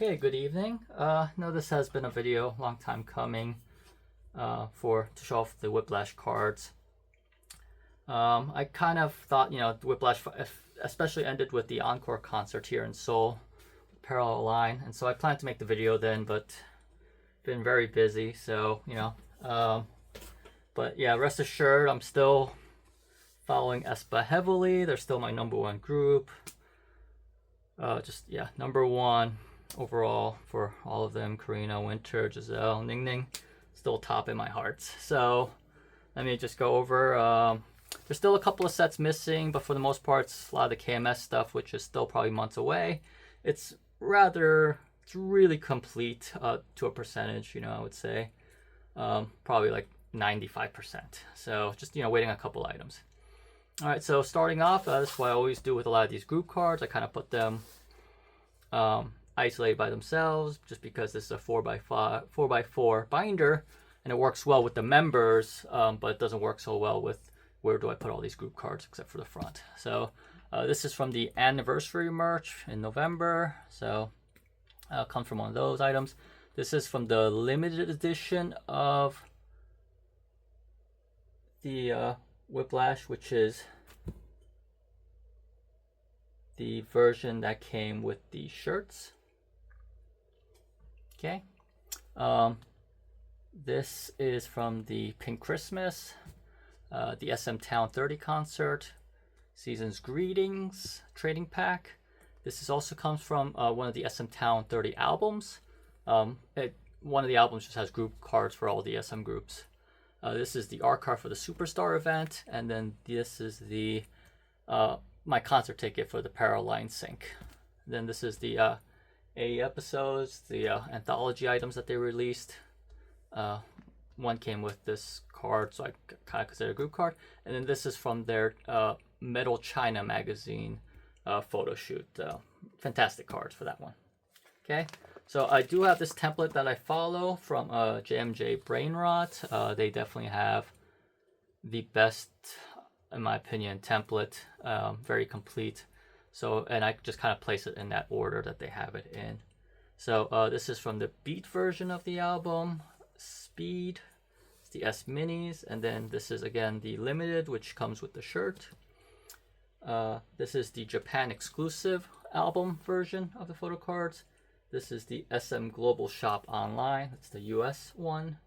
Okay, good evening. No, this has been a video, long time coming, to show off the Whiplash cards. I kind of thought, the Whiplash especially ended with the Encore concert here in Seoul, parallel line, and so I planned to make the video then, but been very busy, so, but yeah, rest assured, I'm still following aespa heavily. They're still my #1 group. Number one overall for all of them. Karina, Winter, Giselle, Ning Ning, still top in my heart. So let me just go over. There's still a couple of sets missing, but for the most part, it's a lot of the KMS stuff, which is still probably months away. It's really complete to a percentage, I would say. Probably like 95%. So just, waiting a couple items. All right, so starting off, that's what I always do with a lot of these group cards. I kind of put them isolated by themselves, just because this is a 4x4 binder, and it works well with the members, but it doesn't work so well with where do I put all these group cards except for the front. So this is from the anniversary merch in November, so comes from one of those items. This is from the limited edition of the Whiplash, which is the version that came with the shirts. Okay. This is from the Pink Christmas, the SMTown 30 concert, Season's Greetings trading pack. This also comes from one of the SMTown 30 albums. One of the albums just has group cards for all the SM groups. This is the art card for the Superstar event, and then this is the my concert ticket for the Paraline SYNK. Then this is the AE episodes, the Anthology items that they released. One came with this card, so I kind of consider a group card. And then this is from their Metal China magazine photo shoot. Fantastic cards for that one. Okay. So I do have this template that I follow from JMJ Brainrot. They definitely have the best, in my opinion, template. Very complete. So, and I just kind of place it in that order that they have it in. So this is from the Beat version of the album, Speed. It's the S Minis, and then this is again the limited, which comes with the shirt. This is the Japan exclusive album version of the photo cards. This is the SM Global Shop Online. It's the US one.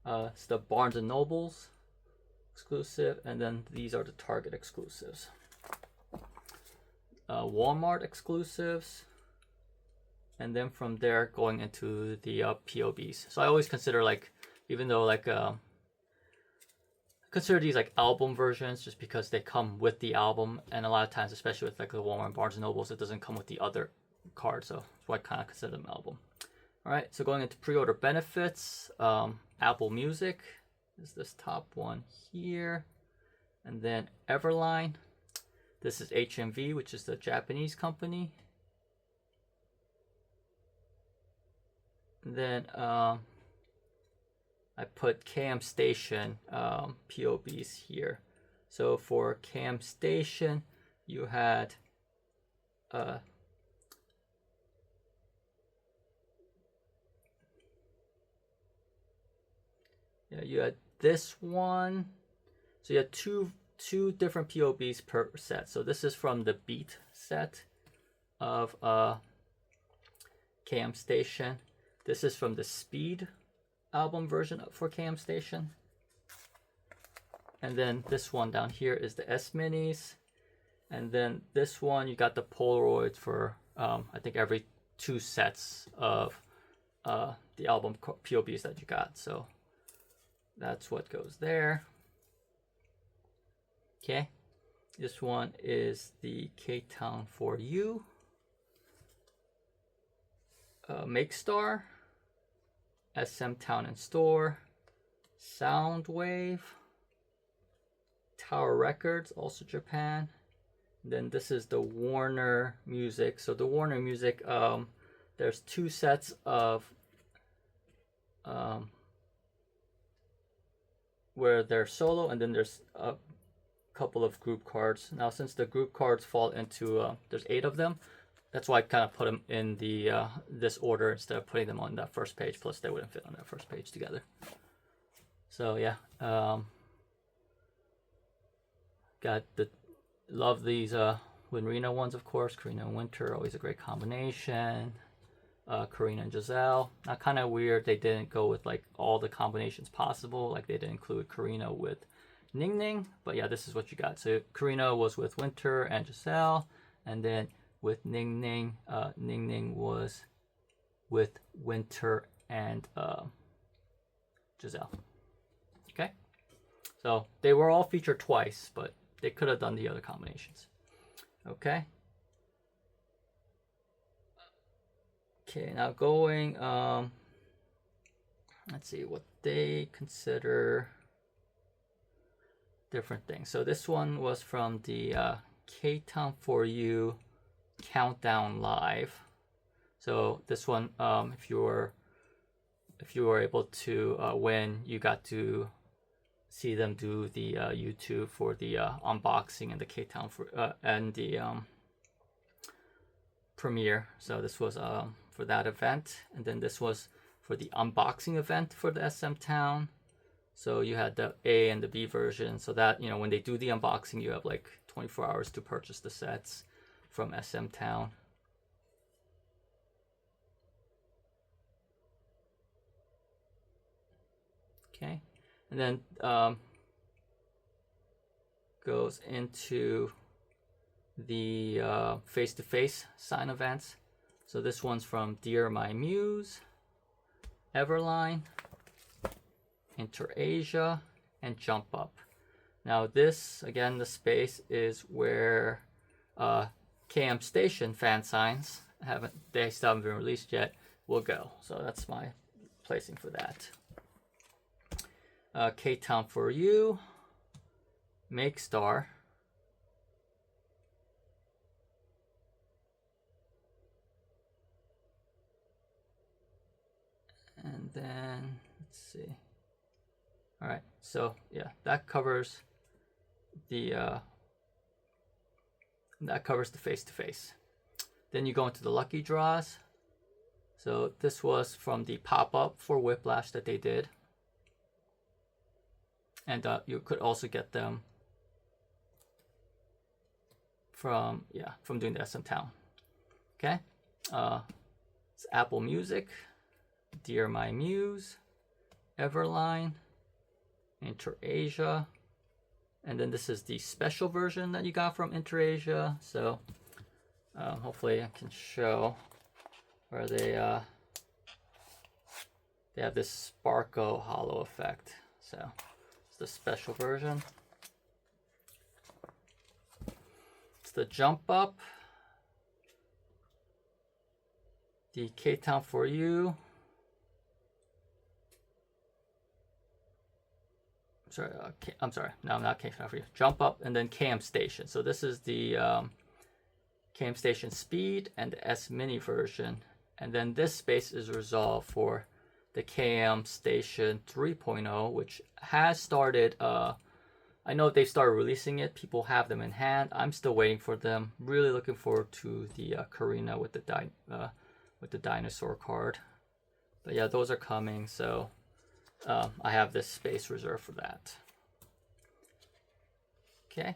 It's the Barnes & Noble's exclusive. And then these are the Target exclusives. Walmart exclusives. And then from there, going into the POBs. So I always consider, even though consider these album versions, just because they come with the album. And a lot of times, especially with the Walmart and Barnes & Nobles, it doesn't come with the other card, so that's why I kind of consider them album. All right, so going into pre-order benefits, Apple Music is this top one here, and then Everline. This is HMV, which is the Japanese company. And then I put KM Station POBs here. So for KM Station, you had you had this one. So you had two different POBs per set. So this is from the Beat set of KM Station. This is from the Speed album version for KM Station. And then this one down here is the S Minis. And then this one, you got the Polaroids for, I think, every 2 sets of the album POBs that you got. So that's what goes there. Okay. This one is the K-Town for You. Make Star. SMTown in Store. Soundwave. Tower Records, also Japan. And then this is the Warner Music. So the Warner Music, there's 2 sets of where they're solo, and then there's a couple of group cards. Now, since the group cards fall into, there's 8 of them, that's why I kind of put them in the this order instead of putting them on that first page. Plus, they wouldn't fit on that first page together. So yeah, love these Winrina ones, of course. Karina and Winter, always a great combination. Karina and Giselle. Now, kind of weird they didn't go with like all the combinations possible. Like they didn't include Karina with Ning Ning, but yeah, this is what you got. So Karina was with Winter and Giselle, and then with Ning Ning, Ning Ning was with Winter and Giselle. Okay, so they were all featured twice, but they could have done the other combinations. Okay. Okay, now going, let's see what they consider different things. So this one was from the K-Town For You Countdown Live. So this one, if you were able to win, you got to see them do the YouTube for the unboxing and the K-Town for and the premiere. So this was for that event, and then this was for the unboxing event for the SMTown. So you had the A and the B version, so that, you know, when they do the unboxing, you have like 24 hours to purchase the sets from SMTown. Okay, and then goes into the face-to-face sign events. So this one's from Dear My Muse, Everline, InterAsia, and Jump Up. Now this, again, the space is where KM Station fan signs they still haven't been released yet, will go. So that's my placing for that. K-Town For You, Make Star, and then let's see. All right, so yeah, that covers the face-to-face. Then you go into the lucky draws. So this was from the pop-up for Whiplash that they did, and you could also get them from doing the SMTown. Okay, it's Apple Music, Dear My Muse, Everline, InterAsia, and then this is the special version that you got from InterAsia. So hopefully I can show where they have this Sparkle hollow effect. So it's the special version. It's the Jump Up, the K-Town For You, I'm sorry, no, not K-Town For You, Jump Up, and then KM Station. So this is the KM Station Speed and the S Mini version, and then this space is resolved for the KM Station 3.0, which has started. I know they started releasing it. People have them in hand. I'm still waiting for them. Really looking forward to the Karina with the dinosaur card. But yeah, those are coming. So I have this space reserved for that. Okay.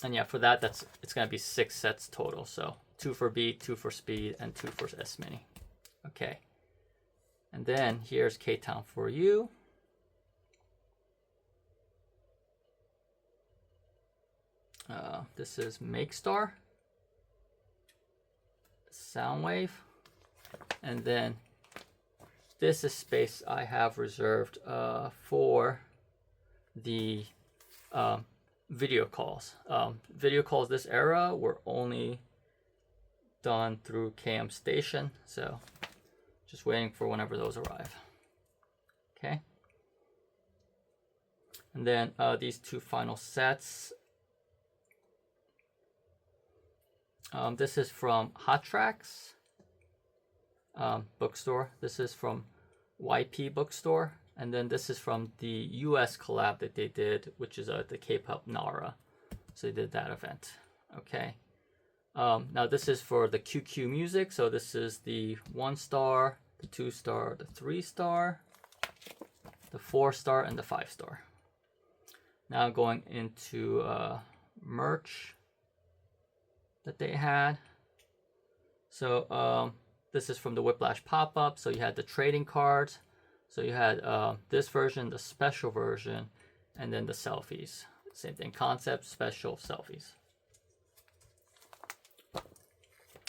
And yeah, for that, it's gonna be 6 sets total. So 2 for B, 2 for Speed, and 2 for S Mini. Okay. And then here's K-Town For You. This is Make Star, Soundwave, and then this is space I have reserved for the video calls. Video calls this era were only done through KM Station, so just waiting for whenever those arrive. Okay. And then these 2 final sets. This is from Hot Tracks bookstore. This is from YP bookstore. And then this is from the US collab that they did, which is the K-pop Nara. So they did that event. Okay. Now this is for the QQ music. So this is the 1-star, the 2-star, the 3-star, the 4-star, and the 5-star. Now going into merch that they had. So this is from the Whiplash pop-up. So you had the trading cards. So you had this version, the special version, and then the selfies. Same thing, concept, special, selfies.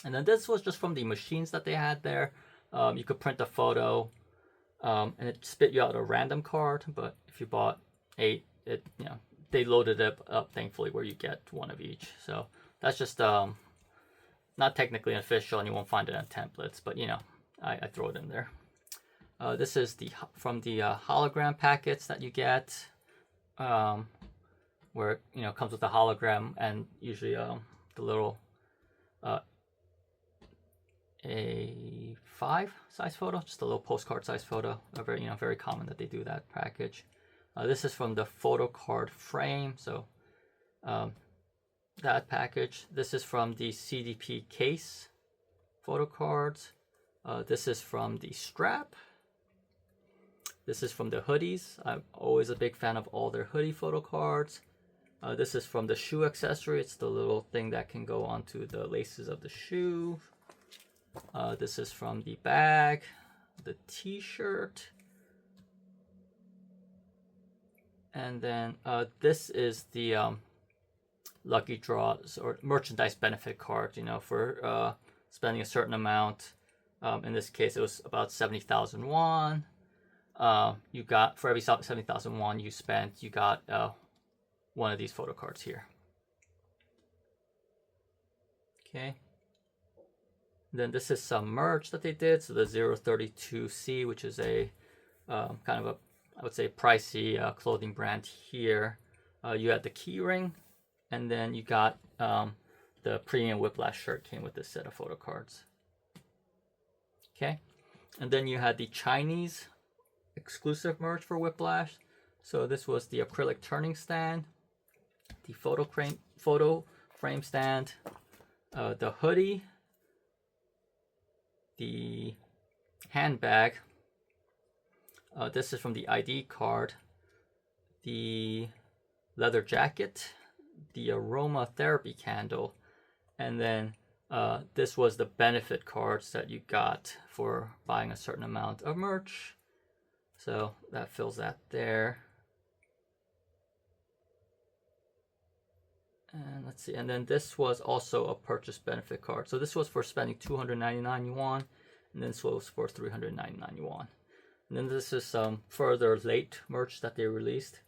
And then this was just from the machines that they had there. You could print a photo, and it spit you out a random card. But if you bought 8, they loaded it up thankfully where you get 1 of each. So that's just not technically official, and you won't find it in templates. But I throw it in there. This is from the hologram packets that you get, where it comes with a hologram and usually the little A5 size photo, just a little postcard size photo. Very common that they do that package. This is from the Photocard frame, so that package. This is from the CDP case photo cards. This is from the strap. This is from the hoodies. I'm always a big fan of all their hoodie photo cards. This is from the shoe accessory. It's the little thing that can go onto the laces of the shoe. This is from the bag, the t-shirt. And then this is the lucky draws or merchandise benefit card, for spending a certain amount. In this case, it was about 70,000 won. You got, for every 70,000 won you spent, you got one of these photo cards here. Okay. Then this is some merch that they did. So the 032C, which is a kind of a, I would say, pricey clothing brand here. You had the key ring, and then you got the premium Whiplash shirt came with this set of photo cards. Okay. And then you had the Chinese exclusive merch for Whiplash. So this was the acrylic turning stand, the photo frame stand, the hoodie, the handbag. This is from the ID card, the leather jacket, the aromatherapy candle, and then this was the benefit cards that you got for buying a certain amount of merch. So that fills that there. And let's see, and then this was also a purchase benefit card. So this was for spending 299 yuan, and this was for 399 yuan. And then this is some further late merch that they released.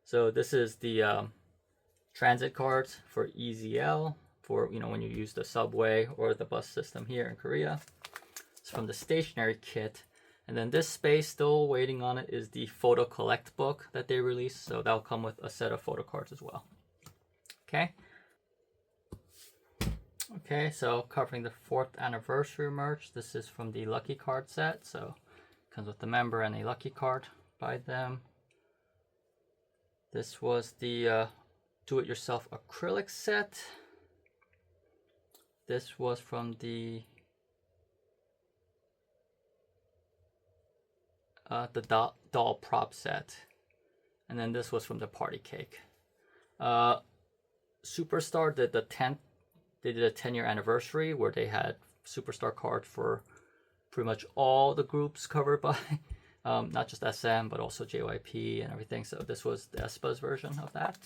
So this is the transit cards for EZL, for when you use the subway or the bus system here in Korea. It's from the stationery kit. And then this space, still waiting on it, is the Photo Collect book that they released. So that'll come with a set of photo cards as well. Okay, so covering the 4th anniversary merch. This is from the Lucky Card set. So it comes with the member and a Lucky Card by them. This was the do-it-yourself acrylic set. This was from the doll prop set. And then this was from the party cake. Superstar did the 10th. They did a 10-year anniversary where they had Superstar cards for pretty much all the groups covered by, not just SM, but also JYP and everything. So this was the aespa's version of that.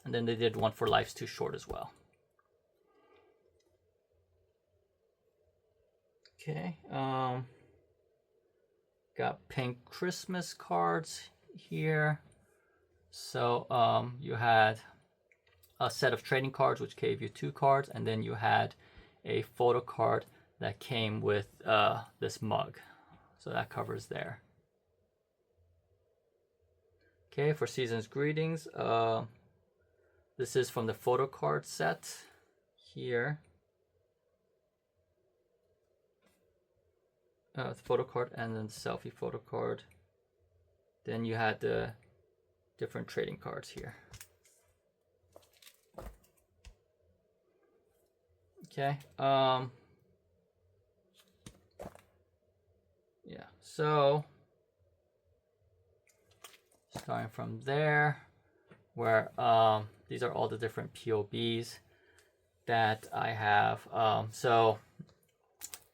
And then they did one for Life's Too Short as well. Okay. Got pink Christmas cards here. So you had a set of trading cards which gave you 2 cards, and then you had a photo card that came with this mug. So that covers there. Okay, for Season's Greetings, this is from the photo card set here. The photo card and then the selfie photo card. Then you had the different trading cards here. Okay. Yeah. So starting from there, where these are all the different POBs that I have. So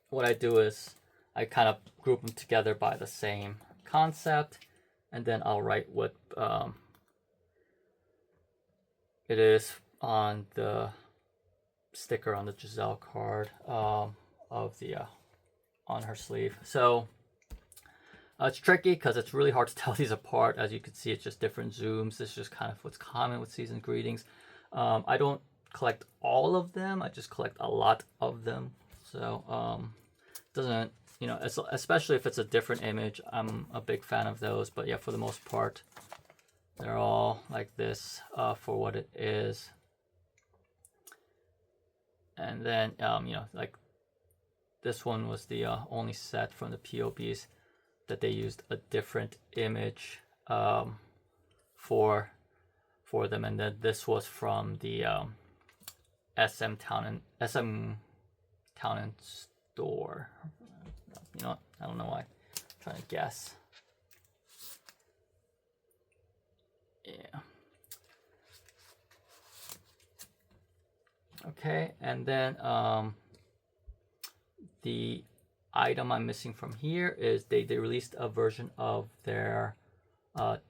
what I do is I kind of group them together by the same concept, and then I'll write what it is on the sticker on the Giselle card of the on her sleeve. So it's tricky because it's really hard to tell these apart. As you can see, it's just different zooms. This is just kind of what's common with Season's Greetings. I don't collect all of them. I just collect a lot of them. So doesn't, you know, especially if it's a different image, I'm a big fan of those. But yeah, for the most part, they're all like this for what it is. And then, you know, like this one was the only set from the POBs that they used a different image for them. And then this was from the SMTown and store. You know what? I don't know why. I'm trying to guess. Yeah. Okay, and then the item I'm missing from here is they released a version of their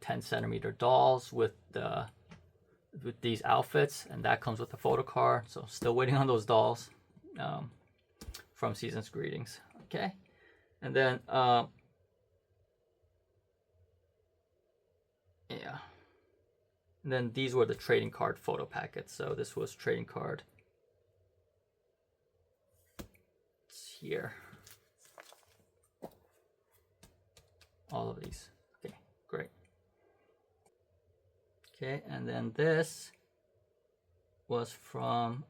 10 centimeter dolls with these outfits, and that comes with the photo card. So still waiting on those dolls from Season's Greetings. Okay, and then yeah, and then these were the trading card photo packets. So this was trading card. It's here. All of these. Okay, great. Okay, and then this was from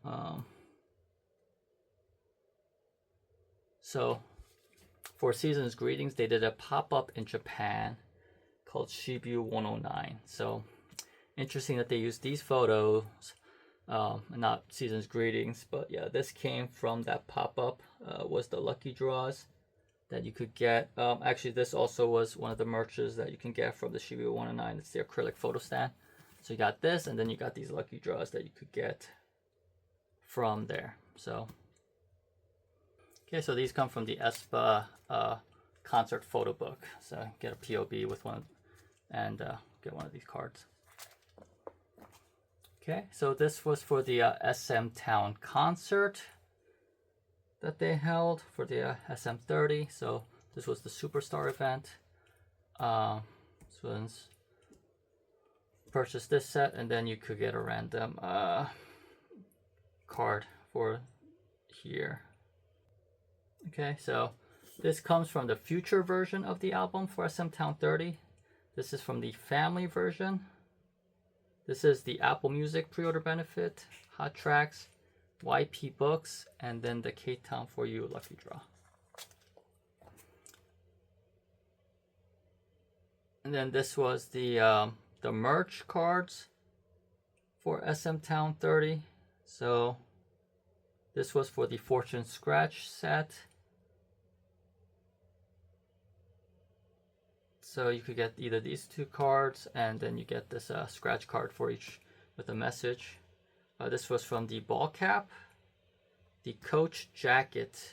so for Season's Greetings, they did a pop-up in Japan called Shibuya 109. So interesting that they used these photos, not Season's Greetings, but yeah, this came from that pop-up. Was the lucky draws that you could get. Actually, this also was one of the merches that you can get from the Shibuya 109. It's the acrylic photo stand. So you got this, and then you got these lucky draws that you could get from there. So, okay, so these come from the aespa concert photo book. So get a POB with one, and get one of these cards. Okay, so this was for the SMTown concert that they held for the SM30. So this was the Superstar event. This was purchase this set, and then you could get a random card for here. Okay, so this comes from the future version of the album for SMTown 30. This is from the family version. This is the Apple Music pre-order benefit, Hot Tracks, YP Books, and then the K-Town For You lucky draw. And then this was the merch cards for SMTown 30. So this was for the Fortune Scratch set. So you could get either these two cards, and then you get this scratch card for each with a message. This was from the ball cap, the coach jacket.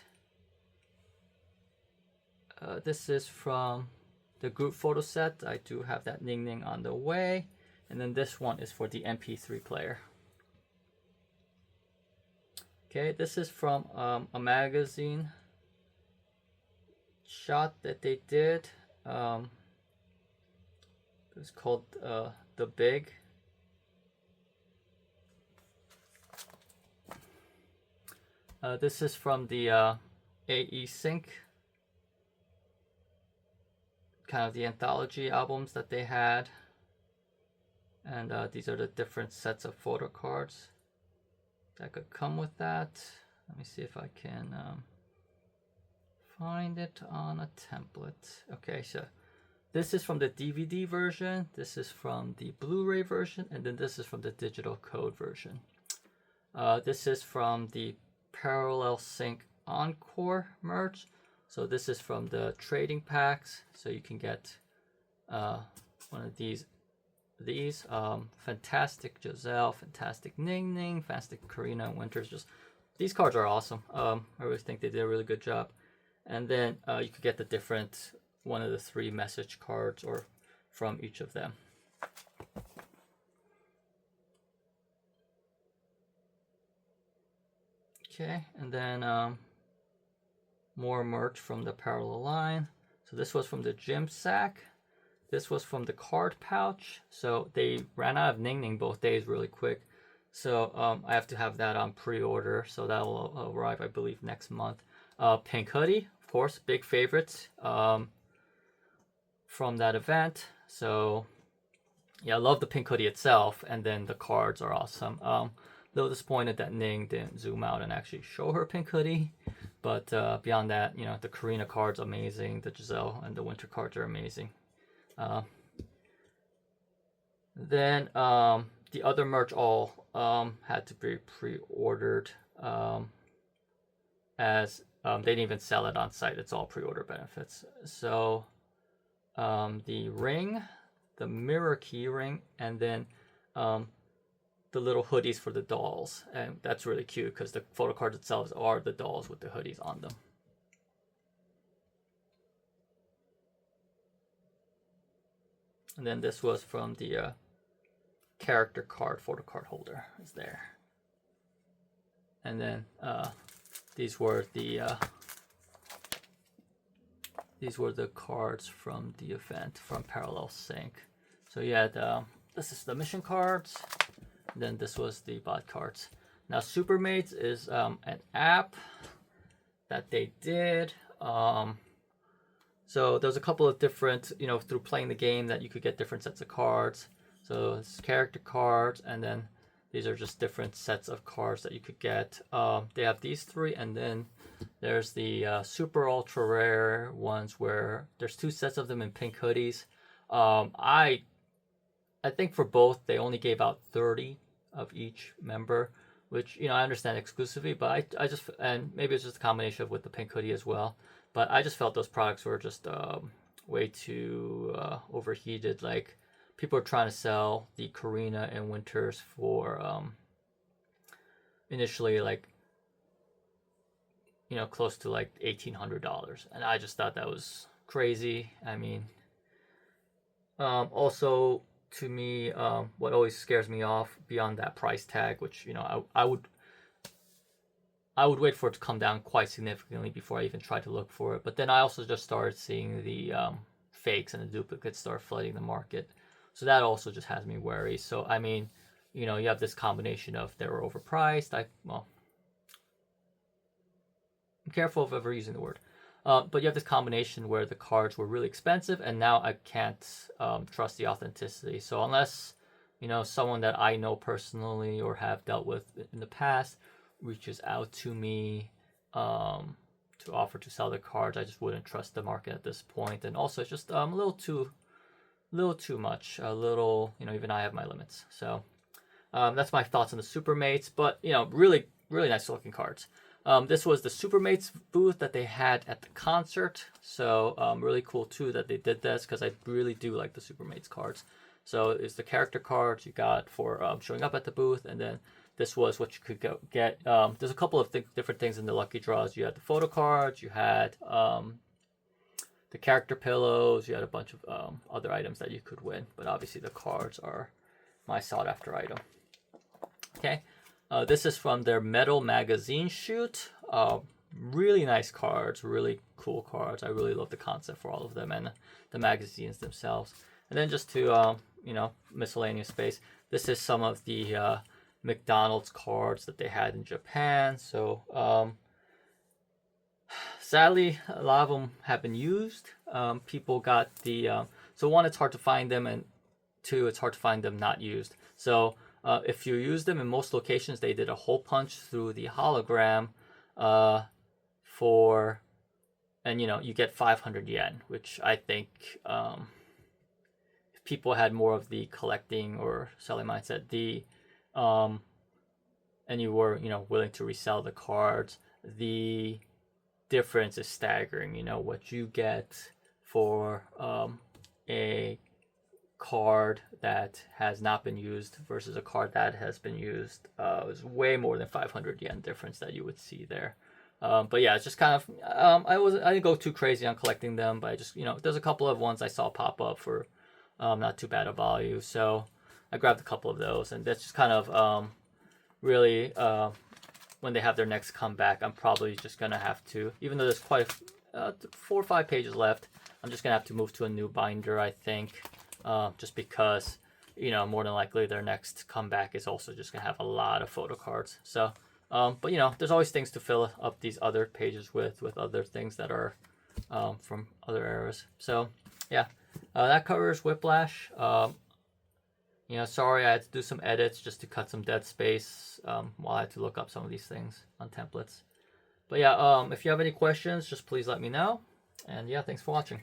This is from the group photo set. I do have that Ning Ning on the way. And then this one is for the MP3 player. Okay, this is from a magazine shot that they did. It's called The Big. This is from the SYNK, kind of the anthology albums that they had. And these are the different sets of photo cards that could come with that. Let me see if I can find it on a template. Okay, so this is from the DVD version, this is from the Blu-ray version, and then this is from the digital code version. This is from the Parallel SYNK Encore merch. So this is from the trading packs. So you can get one of these. Fantastic Giselle, fantastic Ning Ning, fantastic Karina and Winters. Just these cards are awesome. I really think they did a really good job. And then you could get the different one of the 3 message cards or from each of them. Okay, and then more merch from the parallel line. So this was from the gym sack. This was from the card pouch. So they ran out of Ning Ning both days really quick. So I have to have that on pre-order. So that will arrive, I believe, next month. Pink hoodie, of course, big favorites from that event. So yeah, I love the pink hoodie itself. And then the cards are awesome. Little disappointed that Ning didn't zoom out and actually show her pink hoodie. But beyond that, you know, the Karina card's amazing. The Giselle and the Winter cards are amazing. Then the other merch all had to be pre-ordered as they didn't even sell it on site. It's all pre-order benefits. So the ring, the mirror key ring, and then the little hoodies for the dolls. And that's really cute because the photo cards themselves are the dolls with the hoodies on them. And then this was from the character card photo card holder is there. And then these were the cards from the event from Parallel SYNK. So you had this is the mission cards. Then this was the bot cards. Now Supermates is an app that they did. So there's a couple of different, you know, through playing the game that you could get different sets of cards. So it's character cards, and then these are just different sets of cards that you could get. They have these 3, and then there's the super ultra rare ones where there's 2 sets of them in pink hoodies. I think for both they only gave out 30 of each member, which, you know, I understand exclusively, but I just, and maybe it's just a combination with the pink hoodie as well. But I just felt those products were just way too overheated. Like, people are trying to sell the Karina and Winters for initially, like, you know, close to like $1,800. And I just thought that was crazy. I mean, also, to me, what always scares me off beyond that price tag, which, you know, I would wait for it to come down quite significantly before I even try to look for it. But then I also just started seeing the fakes and the duplicates start flooding the market. So that also just has me wary. So, I mean, you know, you have this combination of they were overpriced. I'm careful of ever using the word. But you have this combination where the cards were really expensive, and now I can't trust the authenticity. So unless, you know, someone that I know personally or have dealt with in the past reaches out to me to offer to sell the cards, I just wouldn't trust the market at this point. And also, it's just a little too much. A little, you know, even I have my limits. So that's my thoughts on the Supermates. But, you know, really, really nice looking cards. This was the Supermates booth that they had at the concert. So really cool too that they did this, because I really do like the Supermates cards. So it's the character cards you got for showing up at the booth, and then this was what you could get. There's a couple of different things in the lucky draws. You had the photo cards, you had the character pillows, you had a bunch of other items that you could win. But obviously the cards are my sought after item. Okay. This is from their metal magazine shoot. Really nice cards, really cool cards. I really love the concept for all of them and the magazines themselves. And then just to, you know, miscellaneous space, this is some of the McDonald's cards that they had in Japan. So sadly, a lot of them have been used. People got the, so one, it's hard to find them, and two, it's hard to find them not used. So if you use them in most locations, they did a hole punch through the hologram for, and you know, you get 500 yen, which I think if people had more of the collecting or selling mindset, and you were, willing to resell the cards, the difference is staggering. What you get for a card that has not been used versus a card that has been used is way more than 500 yen difference that you would see there. But yeah, it's just kind of I didn't go too crazy on collecting them, but I just there's a couple of ones I saw pop up for not too bad a value, so I grabbed a couple of those, and that's just kind of really when they have their next comeback, I'm probably just gonna have to, even though there's quite 4 or 5 pages left, I'm just gonna have to move to a new binder, I think, just because more than likely their next comeback is also just gonna have a lot of photo cards. So but there's always things to fill up these other pages with other things that are from other eras. So yeah, that covers Whiplash. Sorry I had to do some edits just to cut some dead space while I had to look up some of these things on templates. But yeah, if you have any questions, just please let me know. And yeah, thanks for watching.